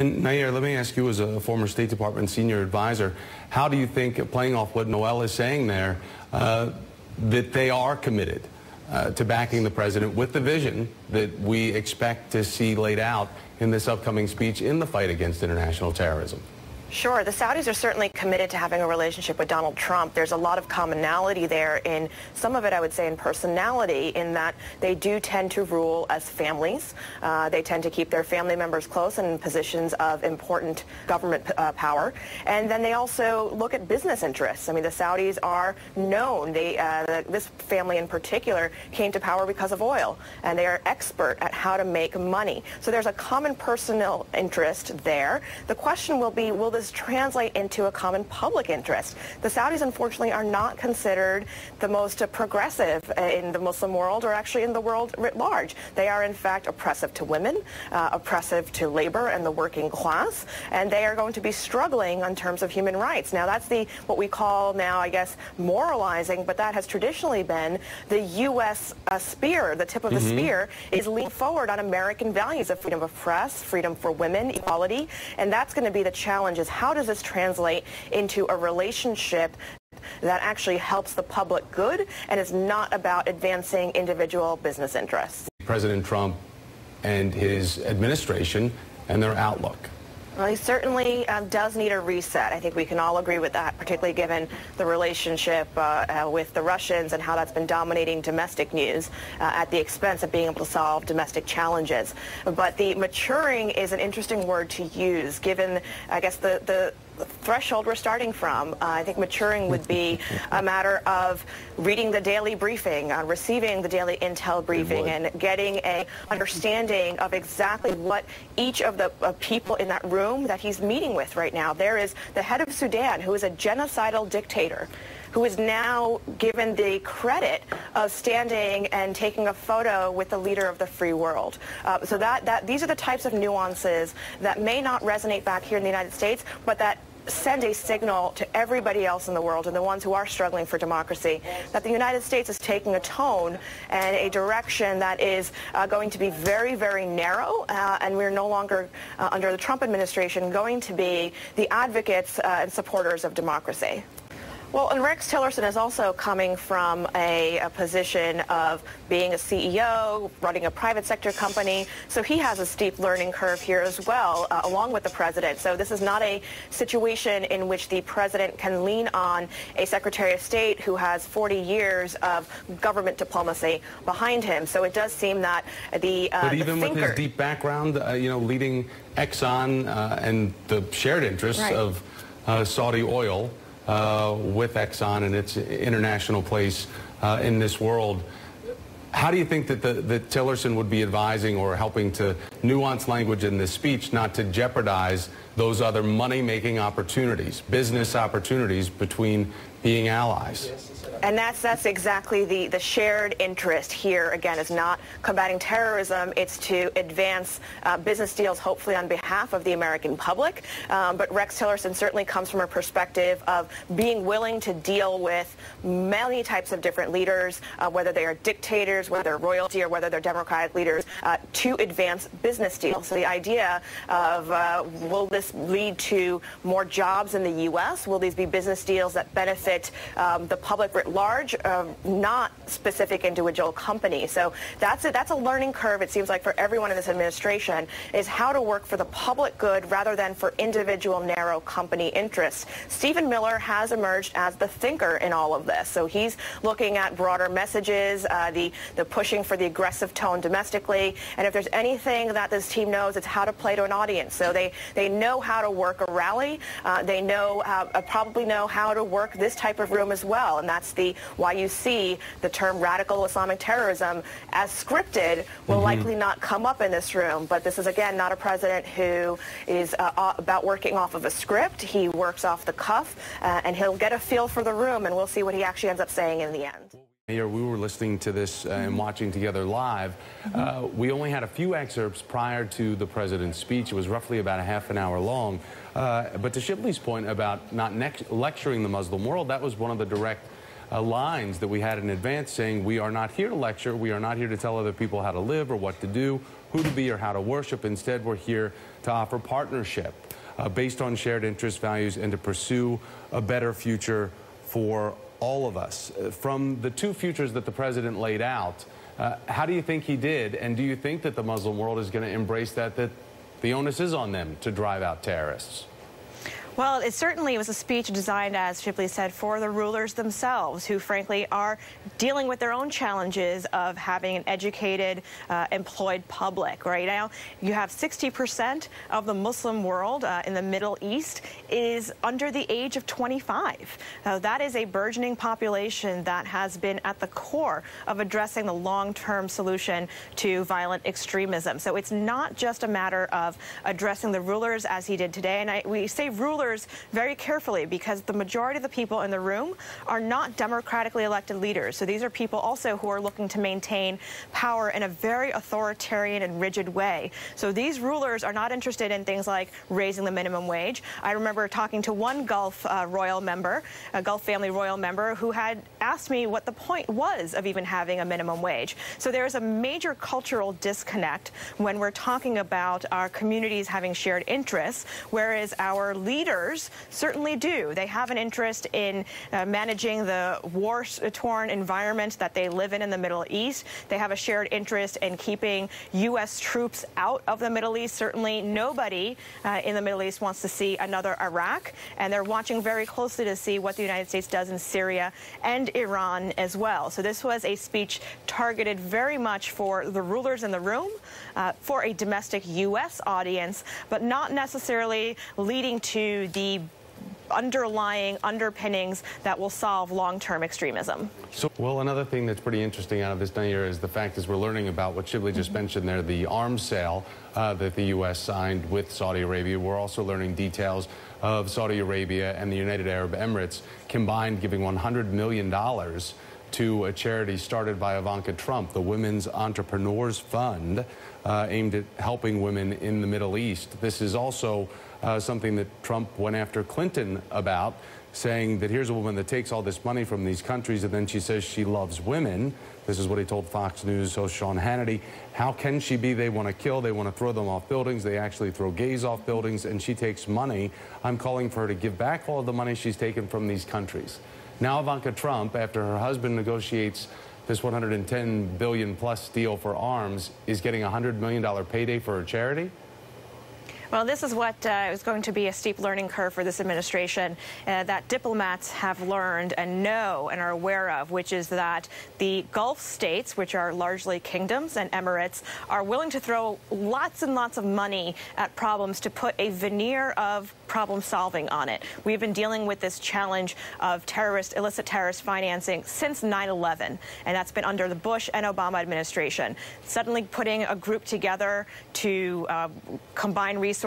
And Nayyera, let me ask you, as a former State Department senior advisor, how do you think, playing off what Noel is saying there, that they are committed to backing the president with the vision that we expect to see laid out in this upcoming speech in the fight against international terrorism? Sure. The Saudis are certainly committed to having a relationship with Donald Trump. There's a lot of commonality there in some of it, I would say, in personality, in that they do tend to rule as families. They tend to keep their family members close and in positions of important government power. And then they also look at business interests. I mean, the Saudis are known. This family in particular came to power because of oil, and they are expert at how to make money. So there's a common personal interest there. The question will be, will this translate into a common public interest? The Saudis, unfortunately, are not considered the most progressive in the Muslim world, or actually in the world writ large. They are, in fact, oppressive to women, oppressive to labor and the working class, and they are going to be struggling in terms of human rights. Now, that's what we call now, I guess, moralizing, but that has traditionally been the U.S. Spear. The tip of the spear is leaning forward on American values of freedom of press, freedom for women, equality, and that's going to be the challenge. Is how does this translate into a relationship that actually helps the public good and is not about advancing individual business interests? President Trump and his administration and their outlook. Well, he certainly does need a reset. I think we can all agree with that, particularly given the relationship with the Russians and how that's been dominating domestic news at the expense of being able to solve domestic challenges. But the maturing is an interesting word to use, given, I guess, the threshold we're starting from. I think maturing would be a matter of reading the daily briefing, receiving the daily intel briefing, and getting an understanding of exactly what each of the people in that room that he's meeting with right now. There is the head of Sudan, who is a genocidal dictator, who is now given the credit of standing and taking a photo with the leader of the free world. So these are the types of nuances that may not resonate back here in the United States, but that send a signal to everybody else in the world, and the ones who are struggling for democracy, that the United States is taking a tone and a direction that is going to be very, very narrow, and we're no longer, under the Trump administration, going to be the advocates and supporters of democracy. Well, and Rex Tillerson is also coming from a position of being a CEO, running a private sector company, so he has a steep learning curve here as well, along with the president. So this is not a situation in which the president can lean on a Secretary of State who has 40 years of government diplomacy behind him. So it does seem that but even with his deep background, leading Exxon and the shared interests of Saudi oil, with Exxon and its international place in this world. How do you think that that Tillerson would be advising or helping to nuance language in this speech not to jeopardize those other money-making opportunities, business opportunities between being allies? And that's exactly the shared interest here, again, is not combating terrorism. It's to advance business deals, hopefully on behalf of the American public. But Rex Tillerson certainly comes from a perspective of being willing to deal with many types of different leaders, whether they are dictators, whether they're royalty, or whether they're democratic leaders, to advance business deals. So the idea of will this lead to more jobs in the U.S.? Will these be business deals that benefit the public writ large, not specific individual companies? So that's a learning curve, it seems like, for everyone in this administration, is how to work for the public good rather than for individual narrow company interests. Stephen Miller has emerged as the thinker in all of this. So he's looking at broader messages, the pushing for the aggressive tone domestically. And if there's anything that this team knows, it's how to play to an audience. So they know how to work a rally. They probably know how to work this type of room as well. And that's why you see the term radical Islamic terrorism as scripted will likely not come up in this room. But this is, again, not a president who is about working off of a script. He works off the cuff, and he'll get a feel for the room, and we'll see what he actually ends up saying in the end. We were listening to this and watching together live. We only had a few excerpts prior to the president's speech. It was roughly about a half an hour long. But to Shipley's point about not lecturing the Muslim world, that was one of the direct lines that we had in advance, saying we are not here to lecture, we are not here to tell other people how to live or what to do who to be or how to worship. Instead, we're here to offer partnership based on shared interests, values, and to pursue a better future for all of us. From the two futures that the president laid out, how do you think he did? And do you think that the Muslim world is going to embrace that the onus is on them to drive out terrorists? Well, it certainly was a speech designed, as Shibli said, for the rulers themselves, who frankly are dealing with their own challenges of having an educated, employed public. Right now, you have 60% of the Muslim world in the Middle East is under the age of 25. That is a burgeoning population that has been at the core of addressing the long-term solution to violent extremism. So it's not just a matter of addressing the rulers as he did today. And we say rulers very carefully because the majority of the people in the room are not democratically elected leaders. So these are people also who are looking to maintain power in a very authoritarian and rigid way. So these rulers are not interested in things like raising the minimum wage. I remember talking to one Gulf royal member, a Gulf family royal member, who had asked me what the point was of even having a minimum wage. So there is a major cultural disconnect when we're talking about our communities having shared interests, whereas our leaders certainly do. They have an interest in managing the war-torn environment that they live in the Middle East. They have a shared interest in keeping U.S. troops out of the Middle East. Certainly nobody in the Middle East wants to see another Iraq, and they're watching very closely to see what the United States does in Syria and Iran as well. So this was a speech targeted very much for the rulers in the room, for a domestic U.S. audience, but not necessarily leading to the underlying underpinnings that will solve long-term extremism. So, well, another thing that's pretty interesting out of this, Nayyera, is the fact as we're learning about what Shibli just mentioned there, the arms sale that the U.S. signed with Saudi Arabia. We're also learning details of Saudi Arabia and the United Arab Emirates combined giving $100 million to a charity started by Ivanka Trump, the Women's Entrepreneurs Fund, aimed at helping women in the Middle East. This is also something that Trump went after Clinton about, saying that here's a woman that takes all this money from these countries and then she says she loves women. This is what he told Fox News host Sean Hannity. How can she be? They want to kill, they want to throw them off buildings, they actually throw gays off buildings, and she takes money. I'm calling for her to give back all of the money she's taken from these countries. Now Ivanka Trump, after her husband negotiates this $110 billion plus deal for arms, is getting a $100 million payday for her charity? Well, this is what is going to be a steep learning curve for this administration that diplomats have learned and know and are aware of, which is that the Gulf states, which are largely kingdoms and emirates, are willing to throw lots and lots of money at problems to put a veneer of problem solving on it. We've been dealing with this challenge of illicit terrorist financing since 9/11, and that's been under the Bush and Obama administration. Suddenly putting a group together to combine resources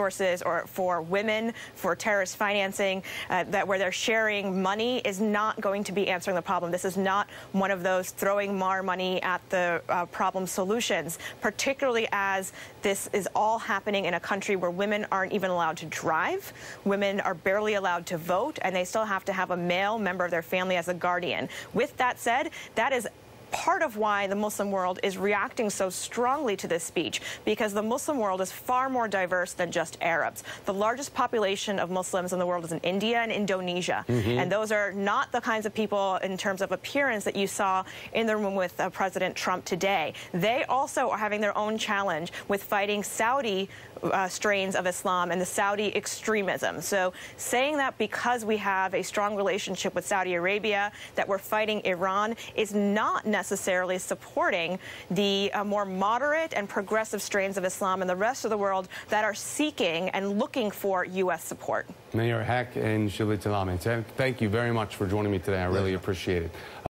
for women, for terrorist financing, where they're sharing money is not going to be answering the problem. This is not one of those throwing more money at the problem solutions, particularly as this is all happening in a country where women aren't even allowed to drive. Women are barely allowed to vote, and they still have to have a male member of their family as a guardian. With that said, that is part of why the Muslim world is reacting so strongly to this speech, because the Muslim world is far more diverse than just Arabs. The largest population of Muslims in the world is in India and Indonesia, and those are not the kinds of people in terms of appearance that you saw in the room with President Trump today. They also are having their own challenge with fighting Saudi strains of Islam and the Saudi extremism. So saying that because we have a strong relationship with Saudi Arabia, that we're fighting Iran, is not necessarily supporting the more moderate and progressive strains of Islam in the rest of the world that are seeking and looking for U.S. support. Nayyera Haq and Shibli Talami, thank you very much for joining me today. I really appreciate it.